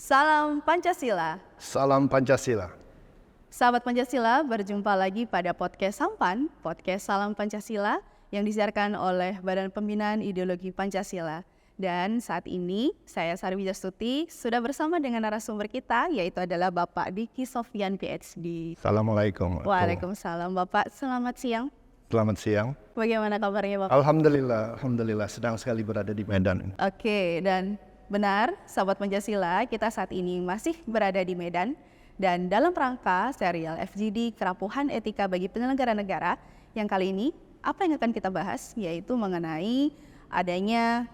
Salam Pancasila. Salam Pancasila. Sahabat Pancasila, berjumpa lagi pada podcast Sampan, podcast Salam Pancasila yang disiarkan oleh Badan Pembinaan Ideologi Pancasila. Dan saat ini saya Sari Wijastuti sudah bersama dengan narasumber kita, yaitu adalah Bapak Diki Sofyan PhD. Assalamualaikum. Waalaikumsalam Bapak, selamat siang. Selamat siang. Bagaimana kabarnya Bapak? Alhamdulillah, sedang sekali berada di Medan. Oke, dan benar, sahabat Pancasila, kita saat ini masih berada di Medan dan dalam rangka serial FGD Kerapuhan Etika bagi Penyelenggara Negara yang kali ini apa yang akan kita bahas yaitu mengenai adanya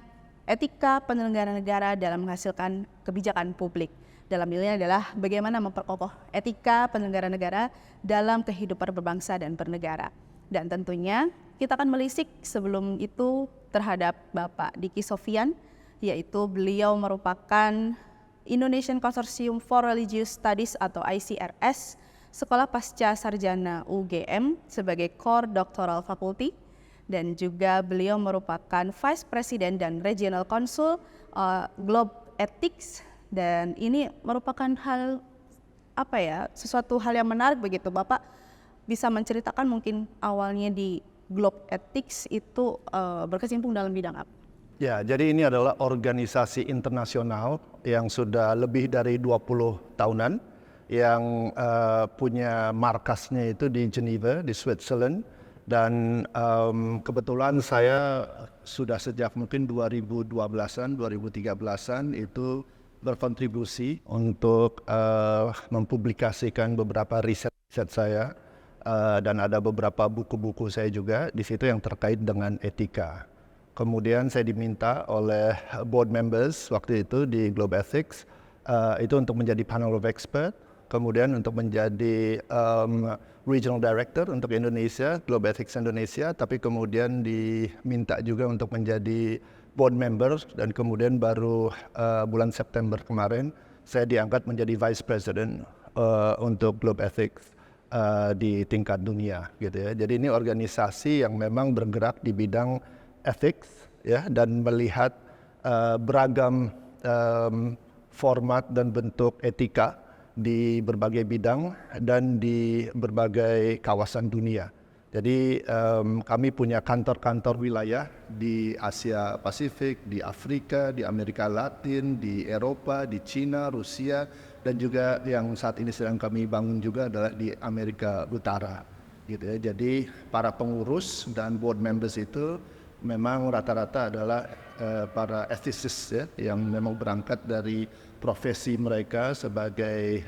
etika penyelenggara negara dalam menghasilkan kebijakan publik. Dalam ini adalah bagaimana memperkokoh etika penyelenggara negara dalam kehidupan berbangsa dan bernegara. Dan tentunya kita akan melisik sebelum itu terhadap Bapak Diki Sofyan, yaitu beliau merupakan Indonesian Consortium for Religious Studies atau ICRS, Sekolah Pasca Sarjana UGM sebagai Core Doctoral Faculty, dan juga beliau merupakan Vice President dan Regional Consul Globe Ethics, dan ini merupakan sesuatu hal yang menarik begitu. Bapak bisa menceritakan mungkin awalnya di Globe Ethics itu berkecimpung dalam bidang apa? Ya, jadi ini adalah organisasi internasional yang sudah lebih dari 20 tahunan yang punya markasnya itu di Geneva, di Switzerland. Dan kebetulan saya sudah sejak mungkin 2012-an, 2013-an itu berkontribusi untuk mempublikasikan beberapa riset saya. Dan ada beberapa buku-buku saya juga di situ yang terkait dengan etika. Kemudian saya diminta oleh board members waktu itu di Globe Ethics itu untuk menjadi panel of expert, kemudian untuk menjadi regional director untuk Indonesia, Globe Ethics Indonesia, tapi kemudian diminta juga untuk menjadi board member dan kemudian baru bulan September kemarin saya diangkat menjadi vice president untuk Globe Ethics di tingkat dunia gitu ya. Jadi ini organisasi yang memang bergerak di bidang ethics ya, dan melihat beragam format dan bentuk etika di berbagai bidang dan di berbagai kawasan dunia. Jadi kami punya kantor-kantor wilayah di Asia Pasifik, di Afrika, di Amerika Latin, di Eropa, di Cina, Rusia, dan juga yang saat ini sedang kami bangun juga adalah di Amerika Utara. Gitu ya. Jadi para pengurus dan board members itu memang rata-rata adalah para ethicists ya, yang memang berangkat dari profesi mereka sebagai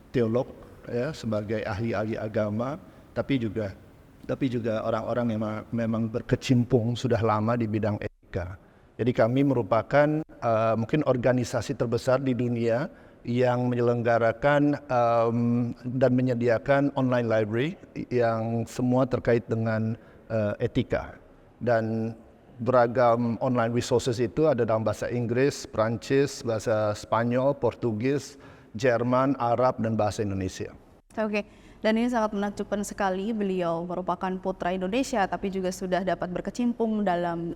teolog, ya, sebagai ahli-ahli agama, tapi juga orang-orang yang memang berkecimpung sudah lama di bidang etika. Jadi kami merupakan mungkin organisasi terbesar di dunia yang menyelenggarakan dan menyediakan online library yang semua terkait dengan etika. Dan beragam online resources itu ada dalam bahasa Inggris, Prancis, bahasa Spanyol, Portugis, Jerman, Arab, dan bahasa Indonesia. Oke, dan ini sangat menakjubkan sekali. Beliau merupakan putra Indonesia, tapi juga sudah dapat berkecimpung dalam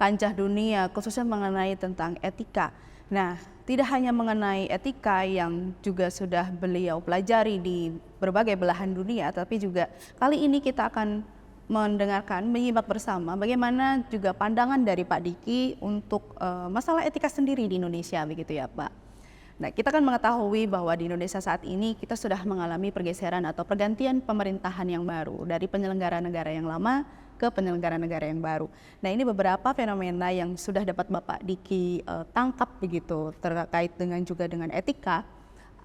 kancah dunia, khususnya mengenai tentang etika. Nah, tidak hanya mengenai etika yang juga sudah beliau pelajari di berbagai belahan dunia, tapi juga kali ini kita akan menyimak bersama bagaimana juga pandangan dari Pak Diki untuk masalah etika sendiri di Indonesia, begitu ya Pak. Nah, kita kan mengetahui bahwa di Indonesia saat ini kita sudah mengalami pergeseran atau pergantian pemerintahan yang baru dari penyelenggara negara yang lama ke penyelenggara negara yang baru. Nah, ini beberapa fenomena yang sudah dapat Bapak Diki tangkap begitu terkait dengan juga dengan etika.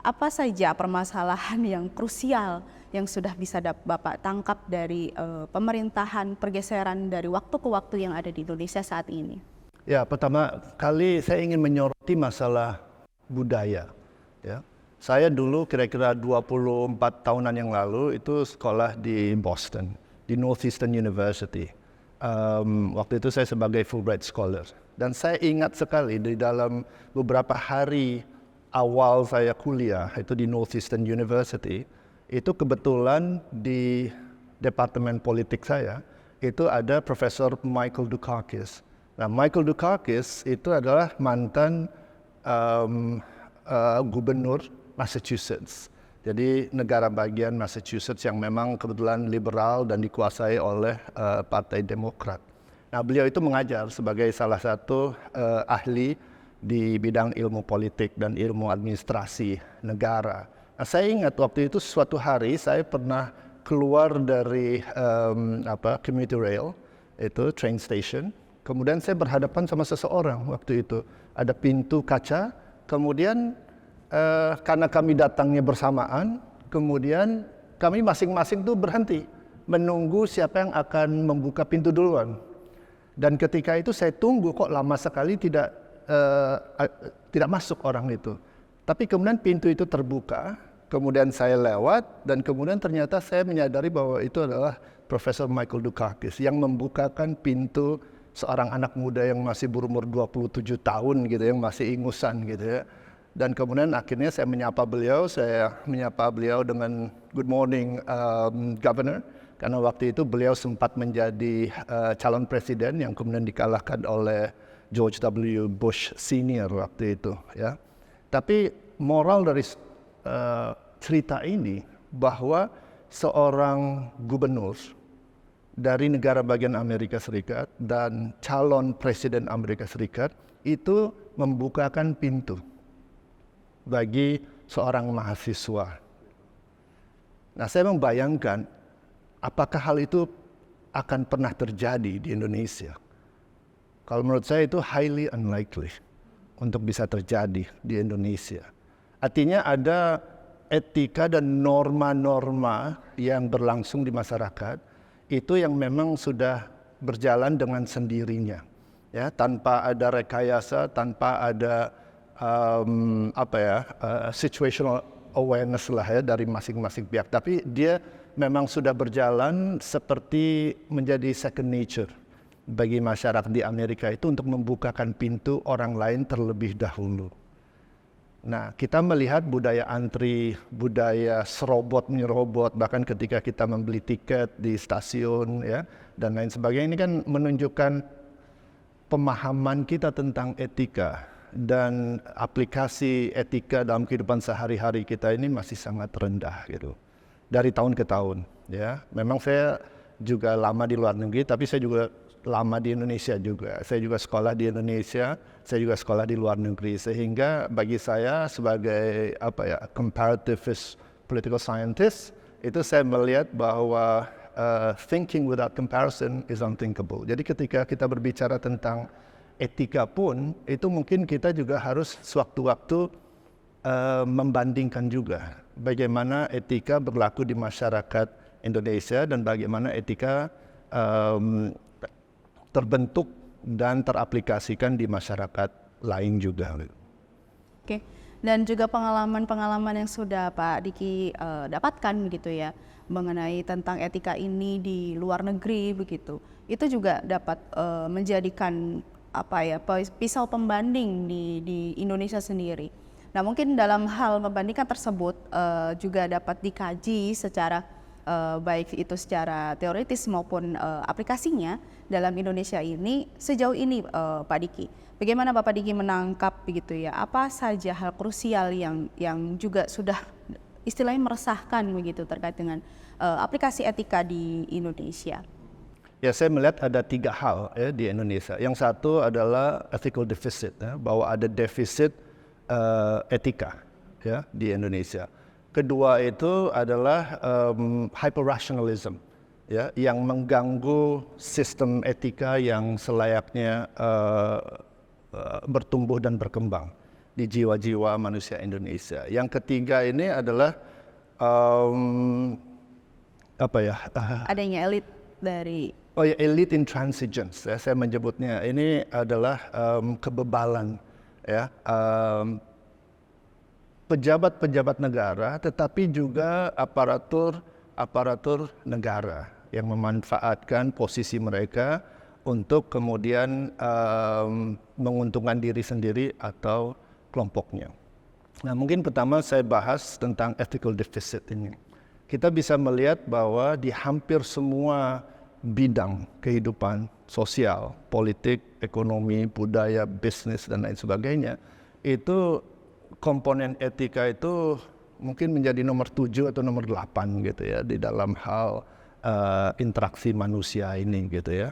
Apa saja permasalahan yang krusial yang sudah bisa Bapak tangkap dari pemerintahan pergeseran dari waktu ke waktu yang ada di Indonesia saat ini? Ya, pertama kali saya ingin menyoroti masalah budaya. Ya. Saya dulu kira-kira 24 tahunan yang lalu itu sekolah di Boston, di Northeastern University. Waktu itu saya sebagai Fulbright Scholar. Dan saya ingat sekali di dalam beberapa hari awal saya kuliah itu di Northeastern University, itu kebetulan di departemen politik saya itu ada Profesor Michael Dukakis. Nah, Michael Dukakis itu adalah mantan gubernur Massachusetts. Jadi negara bagian Massachusetts yang memang kebetulan liberal dan dikuasai oleh Partai Demokrat. Nah, beliau itu mengajar sebagai salah satu ahli di bidang ilmu politik dan ilmu administrasi negara. Nah, saya ingat waktu itu suatu hari saya pernah keluar dari commuter rail, itu train station. Kemudian saya berhadapan sama seseorang waktu itu. Ada pintu kaca, kemudian karena kami datangnya bersamaan, kemudian kami masing-masing tuh berhenti menunggu siapa yang akan membuka pintu duluan. Dan ketika itu saya tunggu kok lama sekali tidak masuk orang itu. Tapi kemudian pintu itu terbuka, kemudian saya lewat dan kemudian ternyata saya menyadari bahwa itu adalah Profesor Michael Dukakis yang membukakan pintu seorang anak muda yang masih berumur 27 tahun gitu, yang masih ingusan gitu ya. Dan kemudian akhirnya saya menyapa beliau dengan good morning Governor, karena waktu itu beliau sempat menjadi calon presiden yang kemudian dikalahkan oleh George W. Bush Senior waktu itu ya. Tapi moral dari cerita ini bahwa seorang gubernur dari negara bagian Amerika Serikat dan calon presiden Amerika Serikat itu membukakan pintu bagi seorang mahasiswa. Nah, saya membayangkan apakah hal itu akan pernah terjadi di Indonesia. Kalau menurut saya itu highly unlikely untuk bisa terjadi di Indonesia. Artinya ada etika dan norma-norma yang berlangsung di masyarakat itu yang memang sudah berjalan dengan sendirinya, ya, tanpa ada rekayasa, tanpa ada situational awareness lah ya dari masing-masing pihak. Tapi dia memang sudah berjalan seperti menjadi second nature bagi masyarakat di Amerika itu untuk membukakan pintu orang lain terlebih dahulu. Nah, kita melihat budaya antri, budaya serobot menyerobot, bahkan ketika kita membeli tiket di stasiun ya dan lain sebagainya, ini kan menunjukkan pemahaman kita tentang etika dan aplikasi etika dalam kehidupan sehari-hari kita ini masih sangat rendah gitu. Dari tahun ke tahun ya. Memang saya juga lama di luar negeri, tapi saya juga lama di Indonesia juga. Saya juga sekolah di Indonesia, saya juga sekolah di luar negeri. Sehingga bagi saya sebagai comparativist political scientist, itu saya melihat bahwa thinking without comparison is unthinkable. Jadi ketika kita berbicara tentang etika pun, itu mungkin kita juga harus sewaktu-waktu membandingkan juga bagaimana etika berlaku di masyarakat Indonesia dan bagaimana etika terbentuk dan teraplikasikan di masyarakat lain juga. Oke, dan juga pengalaman-pengalaman yang sudah Pak Diki dapatkan begitu ya mengenai tentang etika ini di luar negeri begitu, itu juga dapat menjadikan pisau pembanding di Indonesia sendiri. Nah, mungkin dalam hal membandingkan tersebut juga dapat dikaji secara baik itu secara teoritis maupun aplikasinya dalam Indonesia ini sejauh ini, Pak Diki. Bagaimana Bapak Diki menangkap begitu ya? Apa saja hal krusial yang juga sudah istilahnya meresahkan begitu terkait dengan aplikasi etika di Indonesia? Ya, saya melihat ada 3 hal ya di Indonesia. Yang satu adalah ethical deficit, ya, bahwa ada defisit etika ya di Indonesia. Kedua itu adalah hyper-rationalism, ya, yang mengganggu sistem etika yang selayaknya bertumbuh dan berkembang di jiwa-jiwa manusia Indonesia. Yang ketiga ini adalah adanya elit dari elite intransigence, ya, saya menyebutnya. Ini adalah kebebalan, ya. Pejabat-pejabat negara, tetapi juga aparatur negara yang memanfaatkan posisi mereka untuk kemudian menguntungkan diri sendiri atau kelompoknya. Nah, mungkin pertama saya bahas tentang ethical deficit ini. Kita bisa melihat bahwa di hampir semua bidang kehidupan sosial, politik, ekonomi, budaya, bisnis, dan lain sebagainya, itu komponen etika itu mungkin menjadi nomor 7 atau nomor 8 gitu ya di dalam hal interaksi manusia ini gitu ya.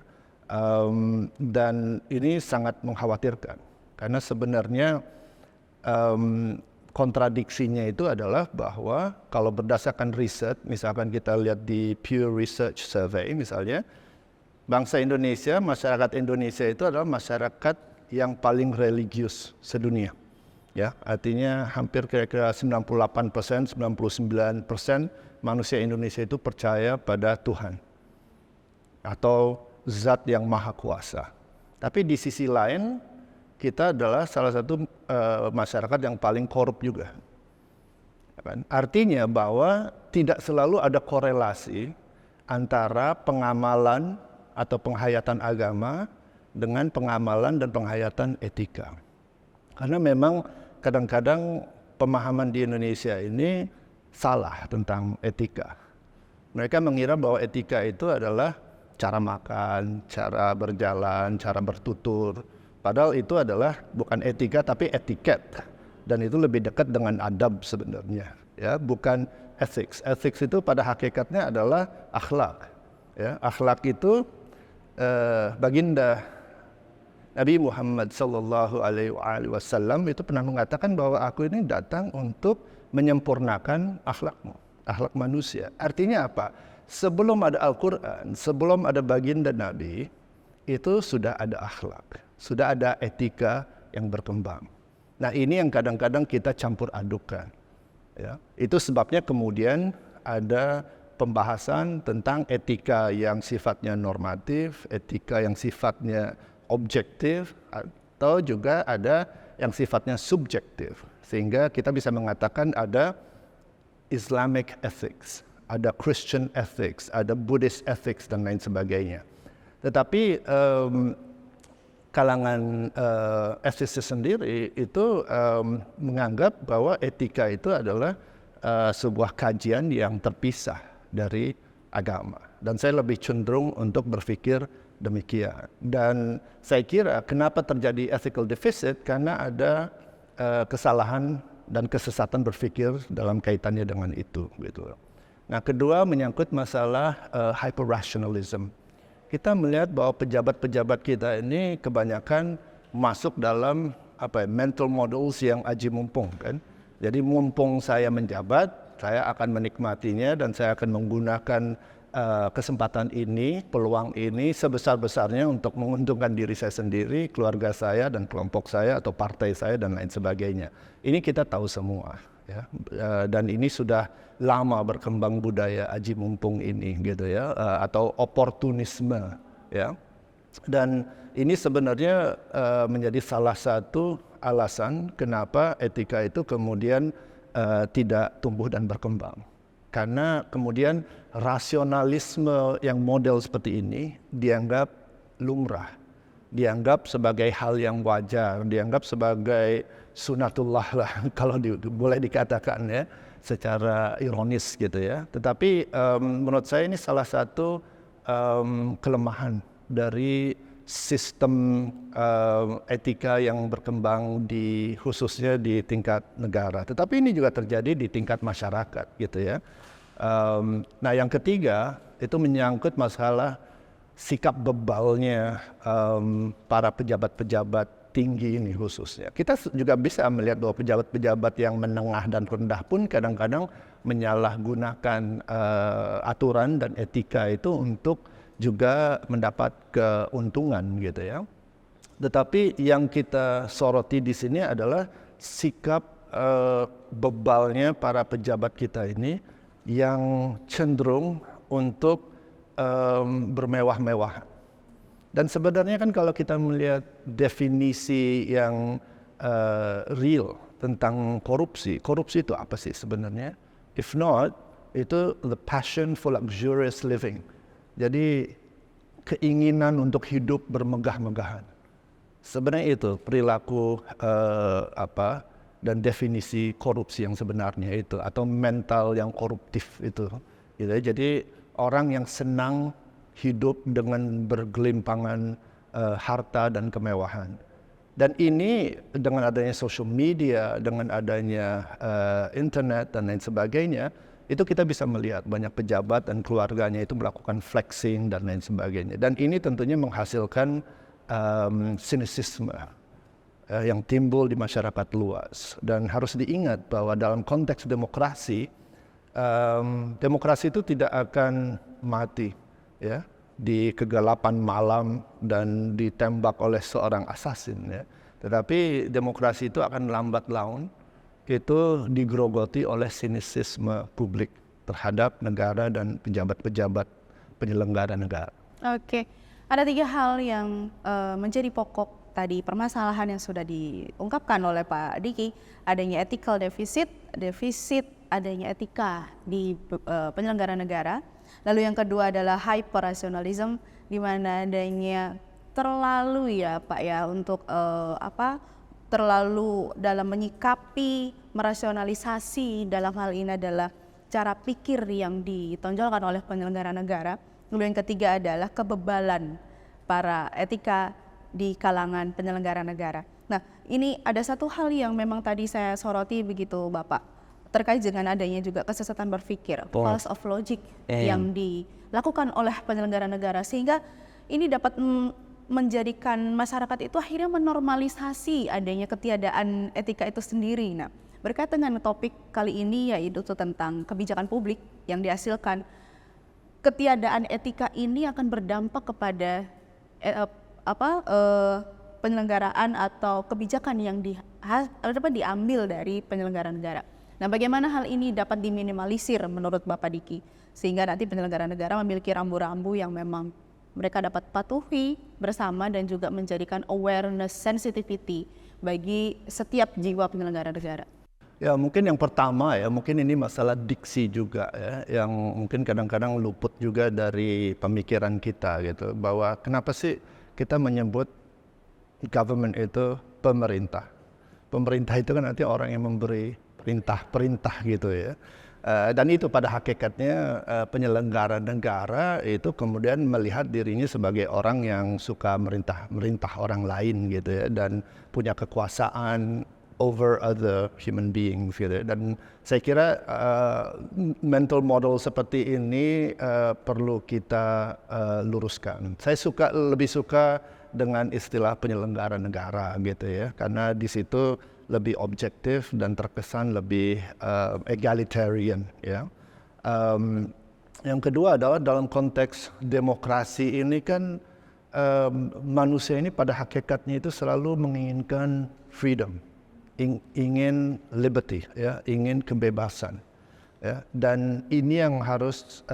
Dan ini sangat mengkhawatirkan karena sebenarnya kontradiksinya itu adalah bahwa kalau berdasarkan riset, misalkan kita lihat di Pew Research Survey misalnya, bangsa Indonesia, masyarakat Indonesia itu adalah masyarakat yang paling religius sedunia. Ya, artinya hampir kira-kira 98%, 99% manusia Indonesia itu percaya pada Tuhan atau zat yang maha kuasa. Tapi di sisi lain, kita adalah salah satu masyarakat yang paling korup juga. Artinya bahwa tidak selalu ada korelasi antara pengamalan atau penghayatan agama dengan pengamalan dan penghayatan etika. Karena memang kadang-kadang pemahaman di Indonesia ini salah tentang etika. Mereka mengira bahwa etika itu adalah cara makan, cara berjalan, cara bertutur. Padahal itu adalah bukan etika tapi etiket, dan itu lebih dekat dengan adab sebenarnya, ya, bukan ethics. Ethics itu pada hakikatnya adalah akhlak. Ya, akhlak itu baginda Nabi Muhammad Sallallahu Alaihi Wasallam itu pernah mengatakan bahwa aku ini datang untuk menyempurnakan akhlakmu, akhlak manusia. Artinya apa? Sebelum ada Al-Quran, sebelum ada baginda Nabi, itu sudah ada akhlak, sudah ada etika yang berkembang. Nah, ini yang kadang-kadang kita campur adukan. Ya. Itu sebabnya kemudian ada pembahasan tentang etika yang sifatnya normatif, etika yang sifatnya objektif, atau juga ada yang sifatnya subjektif. Sehingga kita bisa mengatakan ada Islamic ethics, ada Christian ethics, ada Buddhist ethics, dan lain sebagainya. Tetapi kalangan ethicist sendiri itu menganggap bahwa etika itu adalah sebuah kajian yang terpisah dari agama. Dan saya lebih cenderung untuk berpikir demikian. Dan saya kira kenapa terjadi ethical deficit, karena ada kesalahan dan kesesatan berpikir dalam kaitannya dengan itu. Gitu. Nah, kedua menyangkut masalah hyper-rationalism. Kita melihat bahwa pejabat-pejabat kita ini kebanyakan masuk dalam mental models yang aji mumpung kan. Jadi mumpung saya menjabat, saya akan menikmatinya dan saya akan menggunakan kesempatan ini, peluang ini sebesar-besarnya untuk menguntungkan diri saya sendiri, keluarga saya dan kelompok saya atau partai saya dan lain sebagainya. Ini kita tahu semua. Ya, dan ini sudah lama berkembang budaya aji mumpung ini gitu ya, atau oportunisme ya. Dan ini sebenarnya menjadi salah satu alasan kenapa etika itu kemudian tidak tumbuh dan berkembang. Karena kemudian rasionalisme yang model seperti ini dianggap lumrah, dianggap sebagai hal yang wajar, dianggap sebagai sunatullah lah kalau boleh dikatakan ya secara ironis gitu ya. Tetapi menurut saya ini salah satu kelemahan dari sistem etika yang berkembang khususnya di tingkat negara. Tetapi ini juga terjadi di tingkat masyarakat gitu ya. Nah, yang ketiga itu menyangkut masalah sikap bebalnya para pejabat-pejabat tinggi ini khususnya. Kita juga bisa melihat bahwa pejabat-pejabat yang menengah dan rendah pun kadang-kadang menyalahgunakan aturan dan etika itu untuk juga mendapat keuntungan gitu ya. Tetapi yang kita soroti di sini adalah sikap bebalnya para pejabat kita ini yang cenderung untuk bermewah-mewah. Dan sebenarnya kan kalau kita melihat definisi yang real tentang korupsi, korupsi itu apa sih sebenarnya? If not, itu the passion for luxurious living. Jadi keinginan untuk hidup bermegah-megahan. Sebenarnya itu perilaku dan definisi korupsi yang sebenarnya itu, atau mental yang koruptif itu. Gitu. Jadi orang yang senang hidup dengan bergelimpangan harta dan kemewahan. Dan ini dengan adanya social media, dengan adanya internet dan lain sebagainya, itu kita bisa melihat banyak pejabat dan keluarganya itu melakukan flexing dan lain sebagainya. Dan ini tentunya menghasilkan sinisisme yang timbul di masyarakat luas. Dan harus diingat bahwa dalam konteks demokrasi, demokrasi itu tidak akan mati ya di kegelapan malam dan ditembak oleh seorang assassin ya. Tetapi demokrasi itu akan lambat laun itu digerogoti oleh sinisisme publik terhadap negara dan pejabat-pejabat penyelenggara negara. Oke, ada 3 hal yang menjadi pokok tadi permasalahan yang sudah diungkapkan oleh Pak Diki, adanya ethical deficit, adanya etika di penyelenggara negara. Lalu yang kedua adalah hyper-rationalism, di mana adanya terlalu ya Pak ya untuk terlalu dalam menyikapi, merasionalisasi dalam hal ini adalah cara pikir yang ditonjolkan oleh penyelenggara negara. Lalu yang ketiga adalah kebebalan para etika di kalangan penyelenggara negara. Nah, ini ada satu hal yang memang tadi saya soroti begitu Bapak, terkait dengan adanya juga kesesatan berpikir, fallacy of logic yang dilakukan oleh penyelenggara negara, sehingga ini dapat menjadikan masyarakat itu akhirnya menormalisasi adanya ketiadaan etika itu sendiri. Nah, berkaitan dengan topik kali ini yaitu tentang kebijakan publik yang dihasilkan, ketiadaan etika ini akan berdampak kepada penyelenggaraan atau kebijakan yang dapat diambil dari penyelenggara negara. Nah, bagaimana hal ini dapat diminimalisir menurut Bapak Diki sehingga nanti penyelenggara negara memiliki rambu-rambu yang memang mereka dapat patuhi bersama dan juga menjadikan awareness sensitivity bagi setiap jiwa penyelenggara negara? Ya, mungkin yang pertama ya, mungkin ini masalah diksi juga ya, yang mungkin kadang-kadang luput juga dari pemikiran kita gitu, bahwa kenapa sih kita menyebut government itu pemerintah. Pemerintah itu kan nanti orang yang memberi perintah gitu ya. Dan itu pada hakikatnya penyelenggara negara itu kemudian melihat dirinya sebagai orang yang suka merintah orang lain gitu ya, dan punya kekuasaan over other human beings gitu. Dan saya kira mental model seperti ini perlu kita luruskan. Saya lebih suka dengan istilah penyelenggara negara gitu ya, karena di situ lebih objektif dan terkesan lebih egalitarian ya. Yang kedua adalah dalam konteks demokrasi ini kan manusia ini pada hakikatnya itu selalu menginginkan freedom, ingin liberty ya, ingin kebebasan ya, dan ini yang harus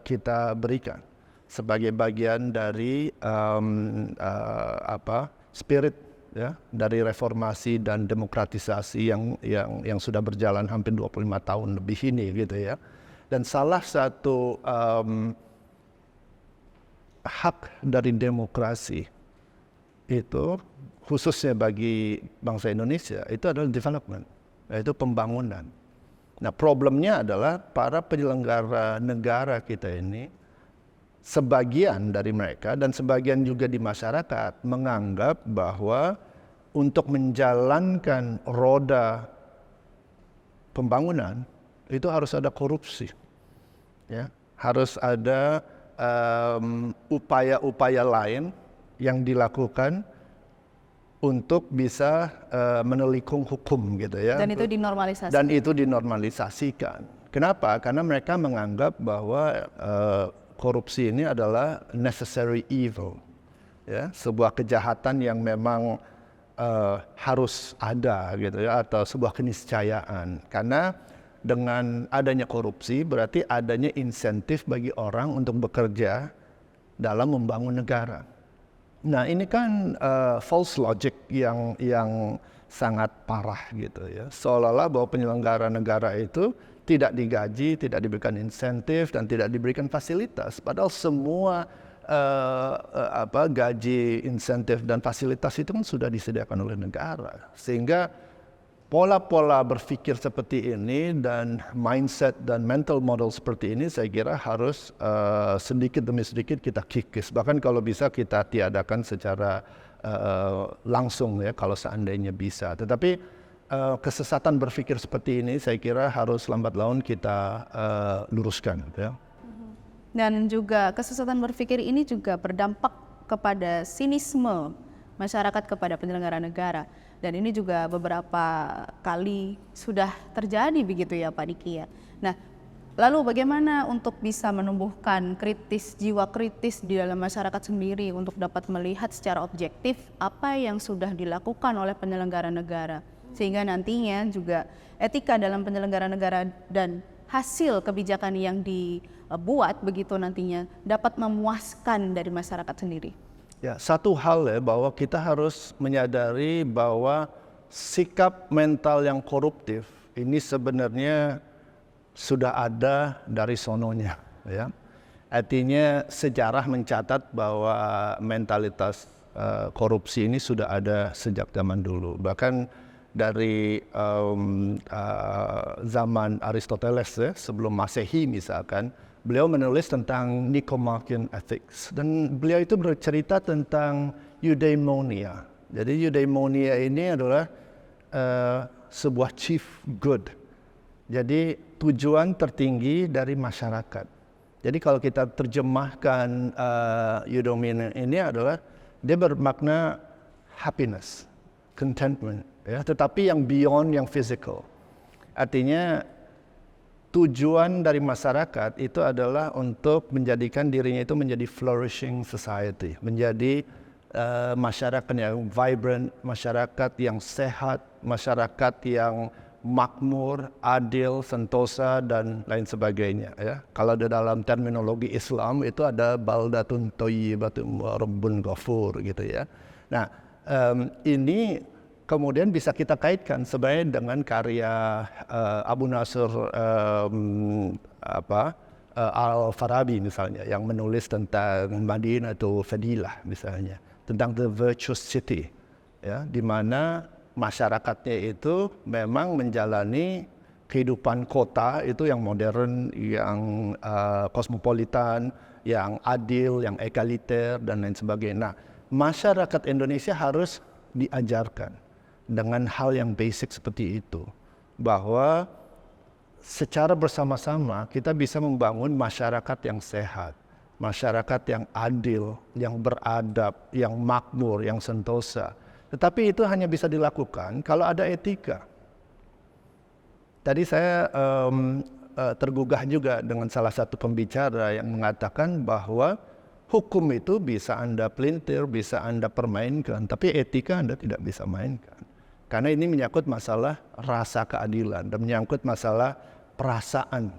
kita berikan sebagai bagian dari spirit ya, dari reformasi dan demokratisasi yang sudah berjalan hampir 25 tahun lebih ini gitu ya. Dan salah satu hak dari demokrasi itu khususnya bagi bangsa Indonesia itu adalah development, yaitu pembangunan. Nah, problemnya adalah para penyelenggara negara kita ini, sebagian dari mereka dan sebagian juga di masyarakat menganggap bahwa untuk menjalankan roda pembangunan itu harus ada korupsi, ya, harus ada upaya-upaya lain yang dilakukan untuk bisa menelikung hukum gitu ya. Dan itu dinormalisasi. Dan itu dinormalisasikan. Kenapa? Karena mereka menganggap bahwa korupsi ini adalah necessary evil, ya, sebuah kejahatan yang memang harus ada gitu ya, atau sebuah keniscayaan. Karena dengan adanya korupsi berarti adanya insentif bagi orang untuk bekerja dalam membangun negara. Nah, ini kan false logic yang sangat parah gitu ya. Seolah-olah bahwa penyelenggara negara itu tidak digaji, tidak diberikan insentif, dan tidak diberikan fasilitas. Padahal semua gaji, insentif, dan fasilitas itu kan sudah disediakan oleh negara. Sehingga pola-pola berpikir seperti ini dan mindset dan mental model seperti ini saya kira harus sedikit demi sedikit kita kikis. Bahkan kalau bisa kita tiadakan secara langsung ya kalau seandainya bisa. Tetapi kesesatan berpikir seperti ini saya kira harus lambat laun kita luruskan ya. Dan juga kesesatan berpikir ini juga berdampak kepada sinisme masyarakat kepada penyelenggara negara. Dan ini juga beberapa kali sudah terjadi begitu ya Pak Diki ya. Nah, lalu bagaimana untuk bisa menumbuhkan jiwa kritis di dalam masyarakat sendiri untuk dapat melihat secara objektif apa yang sudah dilakukan oleh penyelenggara negara. Sehingga nantinya juga etika dalam penyelenggara negara dan hasil kebijakan yang dibuat begitu nantinya dapat memuaskan dari masyarakat sendiri. Ya, satu hal ya bahwa kita harus menyadari bahwa sikap mental yang koruptif ini sebenarnya sudah ada dari sononya ya. Artinya sejarah mencatat bahwa mentalitas korupsi ini sudah ada sejak zaman dulu. Bahkan dari zaman Aristoteles ya, sebelum Masehi misalkan, beliau menulis tentang Nicomachean Ethics dan beliau itu bercerita tentang eudaimonia. Jadi eudaimonia ini adalah sebuah chief good. Jadi tujuan tertinggi dari masyarakat. Jadi kalau kita terjemahkan eudaimonia ini adalah dia bermakna happiness, contentment, ya, tetapi yang beyond yang physical. Artinya tujuan dari masyarakat itu adalah untuk menjadikan dirinya itu menjadi flourishing society, menjadi masyarakat yang vibrant, masyarakat yang sehat, masyarakat yang makmur, adil, sentosa dan lain sebagainya. Ya, kalau di dalam terminologi Islam itu ada baldatun thayyibatun wa rabbun ghafur gitu ya. Nah, ini kemudian bisa kita kaitkan sebenarnya dengan karya Abu Nasr Al-Farabi misalnya yang menulis tentang Madinah atau Fadilah misalnya, tentang the virtuous city ya, di mana masyarakatnya itu memang menjalani kehidupan kota itu yang modern, yang kosmopolitan, yang adil, yang egaliter dan lain sebagainya. Nah, masyarakat Indonesia harus diajarkan dengan hal yang basic seperti itu, bahwa secara bersama-sama kita bisa membangun masyarakat yang sehat, masyarakat yang adil, yang beradab, yang makmur, yang sentosa. Tetapi itu hanya bisa dilakukan kalau ada etika. Tadi saya tergugah juga dengan salah satu pembicara yang mengatakan bahwa hukum itu bisa Anda pelintir, bisa Anda permainkan, tapi etika Anda tidak bisa mainkan. Karena ini menyangkut masalah rasa keadilan dan menyangkut masalah perasaan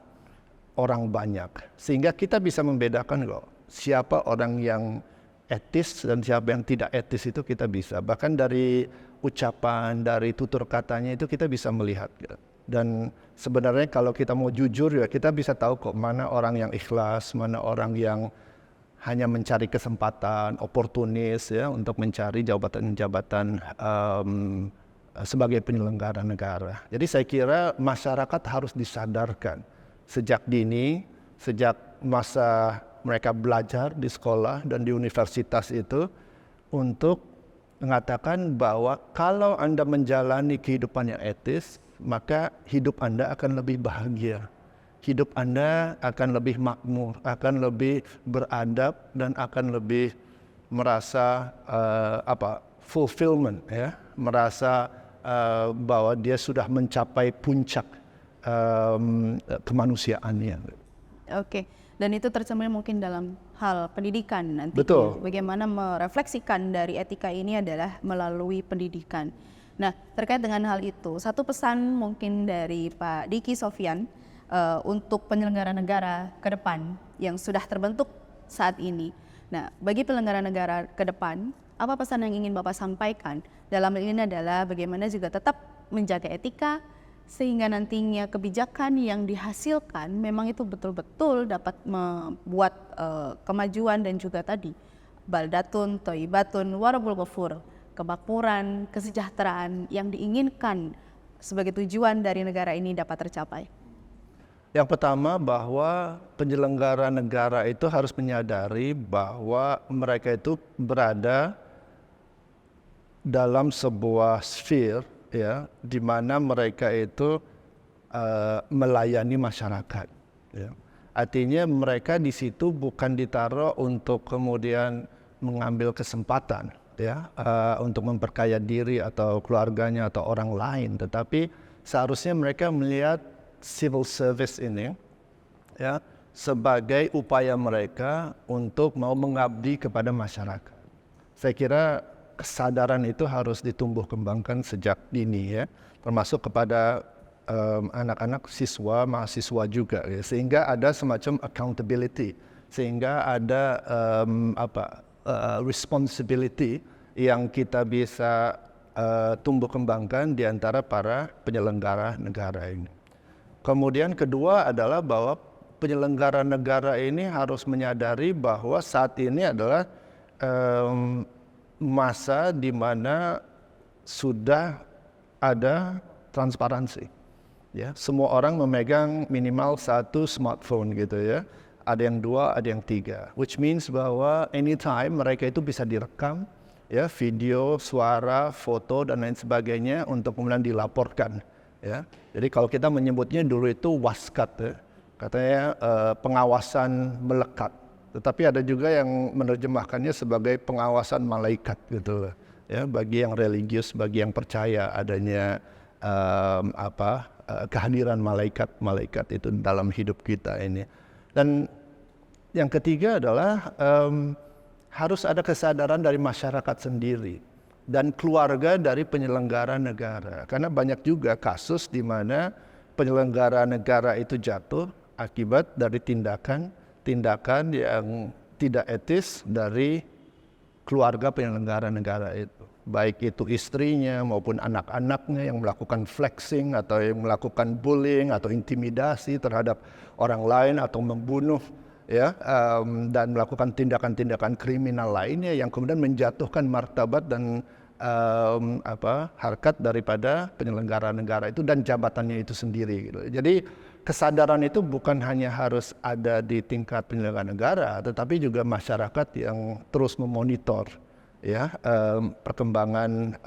orang banyak. Sehingga kita bisa membedakan kok siapa orang yang etis dan siapa yang tidak etis itu kita bisa. Bahkan dari ucapan, dari tutur katanya itu kita bisa melihat. Dan sebenarnya kalau kita mau jujur ya kita bisa tahu kok mana orang yang ikhlas, mana orang yang hanya mencari kesempatan, oportunis ya untuk mencari jabatan-jabatan sebagai penyelenggara negara. Jadi saya kira masyarakat harus disadarkan sejak dini, sejak masa mereka belajar di sekolah dan di universitas itu untuk mengatakan bahwa kalau Anda menjalani kehidupan yang etis, maka hidup Anda akan lebih bahagia. Hidup Anda akan lebih makmur, akan lebih beradab dan akan lebih merasa fulfillment ya, merasa bahwa dia sudah mencapai puncak kemanusiaannya. Oke. Dan itu tercermin mungkin dalam hal pendidikan nanti. Betul. Bagaimana merefleksikan dari etika ini adalah melalui pendidikan. Nah, terkait dengan hal itu, satu pesan mungkin dari Pak Diki Sofyan untuk penyelenggara negara ke depan yang sudah terbentuk saat ini. Nah, bagi penyelenggara negara ke depan, apa pesan yang ingin Bapak sampaikan? Dalam hal ini adalah bagaimana juga tetap menjaga etika, sehingga nantinya kebijakan yang dihasilkan memang itu betul-betul dapat membuat kemajuan dan juga tadi baldatun thayyibatun wa rabbul ghafur, kemakmuran, kesejahteraan yang diinginkan sebagai tujuan dari negara ini dapat tercapai. Yang pertama bahwa penyelenggara negara itu harus menyadari bahwa mereka itu berada dalam sebuah sphere ya, di mana mereka itu melayani masyarakat. Ya. Artinya mereka di situ bukan ditaruh untuk kemudian mengambil kesempatan, ya, untuk memperkaya diri atau keluarganya atau orang lain, tetapi seharusnya mereka melihat civil service ini, ya, sebagai upaya mereka untuk mau mengabdi kepada masyarakat. Saya kira kesadaran itu harus ditumbuh kembangkan sejak dini, ya, termasuk kepada anak-anak siswa, mahasiswa juga, ya, sehingga ada semacam accountability, sehingga ada responsibility yang kita bisa tumbuh kembangkan di antara para penyelenggara negara ini. Kemudian kedua adalah bahwa penyelenggara negara ini harus menyadari bahwa saat ini adalah masa di mana sudah ada transparansi. Ya, semua orang memegang minimal satu smartphone gitu ya. Ada yang 2, ada yang 3. Which means bahwa anytime mereka itu bisa direkam, ya, video, suara, foto dan lain sebagainya untuk kemudian dilaporkan. Ya, jadi kalau kita menyebutnya dulu itu waskat, ya, katanya pengawasan melekat. Tetapi ada juga yang menerjemahkannya sebagai pengawasan malaikat gitu loh. Ya, bagi yang religius, bagi yang percaya adanya kehadiran malaikat itu dalam hidup kita ini. Dan yang ketiga adalah harus ada kesadaran dari masyarakat sendiri dan keluarga dari penyelenggara negara. Karena banyak juga kasus di mana penyelenggara negara itu jatuh akibat dari tindakan yang tidak etis dari keluarga penyelenggara negara itu. Baik itu istrinya maupun anak-anaknya yang melakukan flexing atau yang melakukan bullying atau intimidasi terhadap orang lain atau membunuh, ya, dan melakukan tindakan-tindakan kriminal lainnya yang kemudian menjatuhkan martabat dan harkat daripada penyelenggara negara itu dan jabatannya itu sendiri gitu. Jadi kesadaran itu bukan hanya harus ada di tingkat penyelenggara negara, tetapi juga masyarakat yang terus memonitor, ya, perkembangan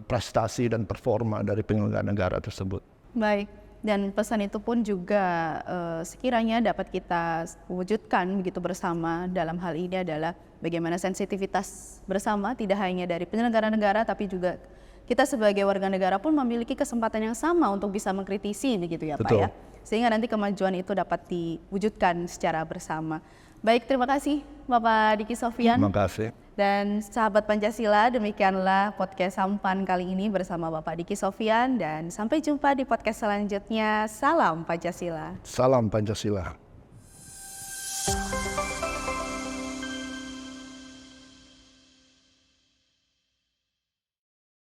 prestasi dan performa dari penyelenggara negara tersebut. Baik, dan pesan itu pun juga sekiranya dapat kita wujudkan begitu bersama dalam hal ini adalah bagaimana sensitivitas bersama tidak hanya dari penyelenggara negara tapi juga kita sebagai warga negara pun memiliki kesempatan yang sama untuk bisa mengkritisi begitu ya, Betul. Pak, ya. Sehingga nanti kemajuan itu dapat diwujudkan secara bersama. Baik, terima kasih Bapak Diki Sofyan. Terima kasih. Dan sahabat Pancasila, demikianlah podcast Sampan kali ini bersama Bapak Diki Sofyan dan sampai jumpa di podcast selanjutnya. Salam Pancasila. Salam Pancasila.